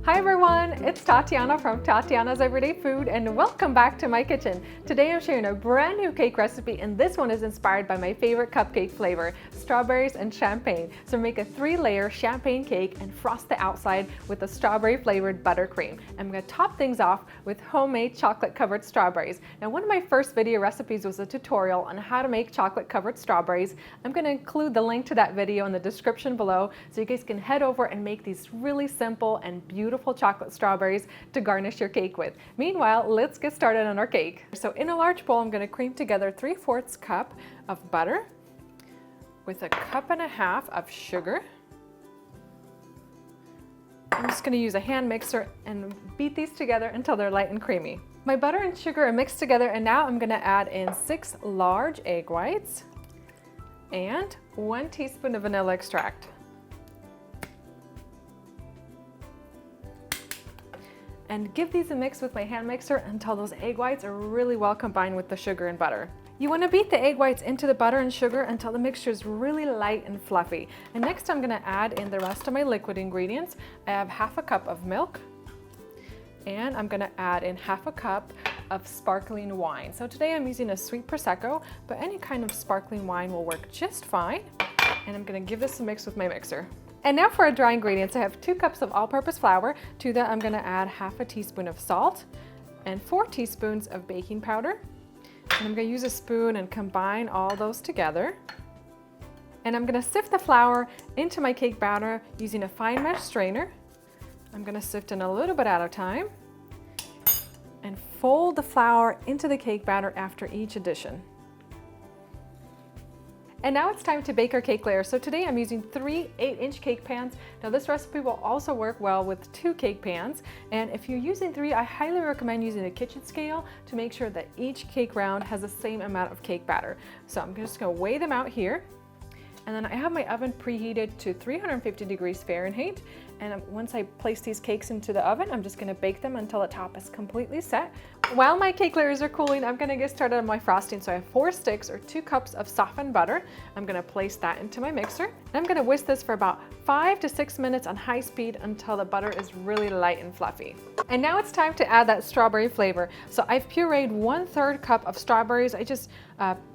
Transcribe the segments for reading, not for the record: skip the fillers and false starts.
Hi everyone, it's Tatiana from Tatiana's Everyday Food and welcome back to my kitchen. Today I'm sharing a brand new cake recipe and this one is inspired by my favorite cupcake flavor, strawberries and champagne. So make a 3-layer champagne cake and frost the outside with a strawberry flavored buttercream. I'm going to top things off with homemade chocolate covered strawberries. Now one of my first video recipes was a tutorial on how to make chocolate covered strawberries. I'm going to include the link to that video in the description below so you guys can head over and make these really simple and beautiful chocolate strawberries to garnish your cake with. Meanwhile, let's get started on our cake. So in a large bowl, I'm going to cream together 3/4 cup of butter with 1.5 cups of sugar. I'm just going to use a hand mixer and beat these together until they're light and creamy. My butter and sugar are mixed together and now I'm going to add in 6 large egg whites and 1 teaspoon of vanilla extract. And give these a mix with my hand mixer until those egg whites are really well combined with the sugar and butter. You want to beat the egg whites into the butter and sugar until the mixture is really light and fluffy. And next I'm going to add in the rest of my liquid ingredients. I have 1/2 cup of milk and I'm going to add in 1/2 cup of sparkling wine. So today I'm using a sweet Prosecco, but any kind of sparkling wine will work just fine. And I'm going to give this a mix with my mixer. And now for our dry ingredients, I have 2 cups of all-purpose flour. To that I'm going to add 1/2 teaspoon of salt and 4 teaspoons of baking powder. And I'm going to use a spoon and combine all those together. And I'm going to sift the flour into my cake batter using a fine mesh strainer. I'm going to sift in a little bit at a time and fold the flour into the cake batter after each addition. And now it's time to bake our cake layers. So today I'm using 3 8-inch cake pans. Now this recipe will also work well with 2 cake pans. And if you're using 3, I highly recommend using a kitchen scale to make sure that each cake round has the same amount of cake batter. So I'm just going to weigh them out here. And then I have my oven preheated to 350 degrees Fahrenheit. And once I place these cakes into the oven, I'm just going to bake them until the top is completely set. While my cake layers are cooling, I'm going to get started on my frosting. So I have 4 sticks or 2 cups of softened butter. I'm going to place that into my mixer. And I'm going to whisk this for about 5 to 6 minutes on high speed until the butter is really light and fluffy. And now it's time to add that strawberry flavor. So I've pureed 1/3 cup of strawberries. I just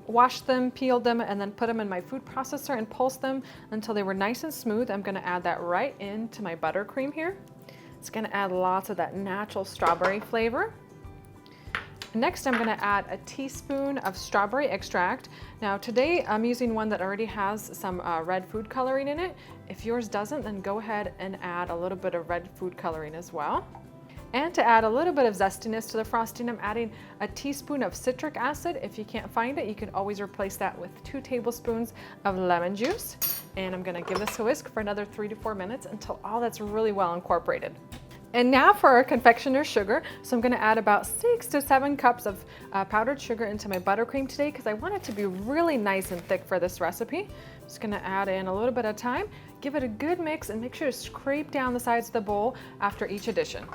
washed them, peeled them, and then put them in my food processor and pulsed them until they were nice and smooth. I'm going to add that right into my buttercream here. It's going to add lots of that natural strawberry flavor. Next, I'm going to add a teaspoon of strawberry extract. Now today I'm using one that already has some red food coloring in it. If yours doesn't, then go ahead and add a little bit of red food coloring as well. And to add a little bit of zestiness to the frosting, I'm adding a teaspoon of citric acid. If you can't find it, you can always replace that with 2 tablespoons of lemon juice. And I'm going to give this a whisk for another 3 to 4 minutes until all that's really well incorporated. And now for our confectioner's sugar. So I'm going to add about 6 to 7 cups of powdered sugar into my buttercream today because I want it to be really nice and thick for this recipe. I'm just going to add in a little bit of time, give it a good mix, and make sure to scrape down the sides of the bowl after each addition.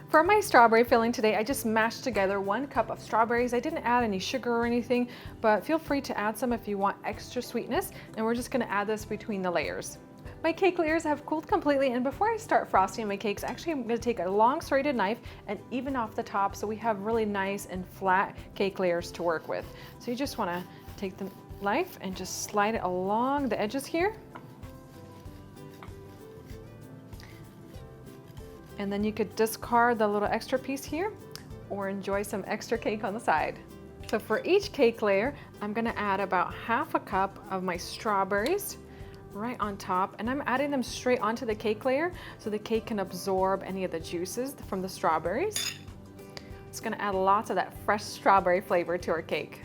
For my strawberry filling today, I just mashed together 1 cup of strawberries. I didn't add any sugar or anything, but feel free to add some if you want extra sweetness. And we're just going to add this between the layers. My cake layers have cooled completely, and before I start frosting my cakes, actually I'm going to take a long serrated knife and even off the top so we have really nice and flat cake layers to work with. So you just want to take the knife and just slide it along the edges here. And then you could discard the little extra piece here or enjoy some extra cake on the side. So for each cake layer, I'm going to add about 1/2 cup of my strawberries right on top, and I'm adding them straight onto the cake layer so the cake can absorb any of the juices from the strawberries. It's going to add lots of that fresh strawberry flavor to our cake.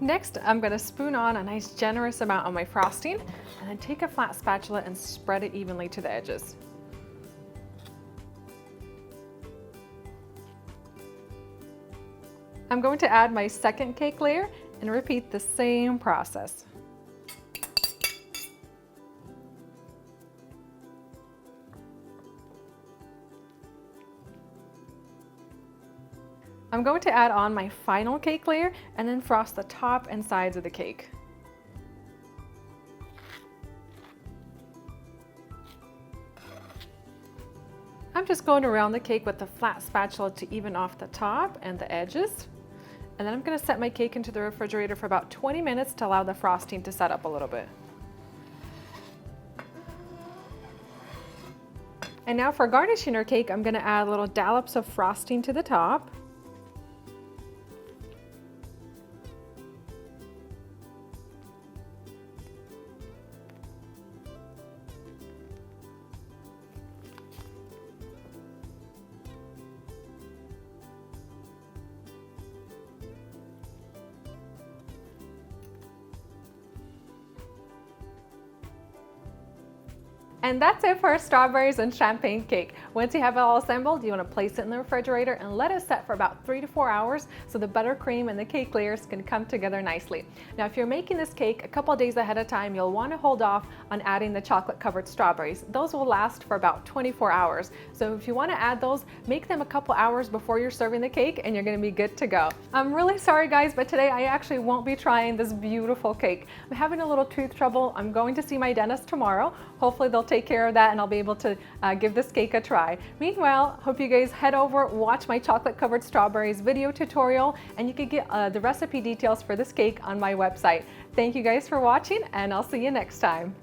Next, I'm going to spoon on a nice generous amount of my frosting and then take a flat spatula and spread it evenly to the edges. I'm going to add my second cake layer and repeat the same process. I'm going to add on my final cake layer and then frost the top and sides of the cake. I'm just going around the cake with the flat spatula to even off the top and the edges. And then I'm going to set my cake into the refrigerator for about 20 minutes to allow the frosting to set up a little bit. And now for garnishing our cake, I'm going to add little dollops of frosting to the top. And that's it for our strawberries and champagne cake. Once you have it all assembled, you want to place it in the refrigerator and let it set for about 3 to 4 hours so the buttercream and the cake layers can come together nicely. Now, if you're making this cake a couple of days ahead of time, you'll want to hold off on adding the chocolate covered strawberries. Those will last for about 24 hours. So if you want to add those, make them a couple hours before you're serving the cake and you're going to be good to go. I'm really sorry guys, but today I actually won't be trying this beautiful cake. I'm having a little tooth trouble. I'm going to see my dentist tomorrow. Hopefully they'll take care of that and I'll be able to give this cake a try. Meanwhile, hope you guys head over, watch my chocolate covered strawberries video tutorial, and you can get the recipe details for this cake on my website. Thank you guys for watching, and I'll see you next time.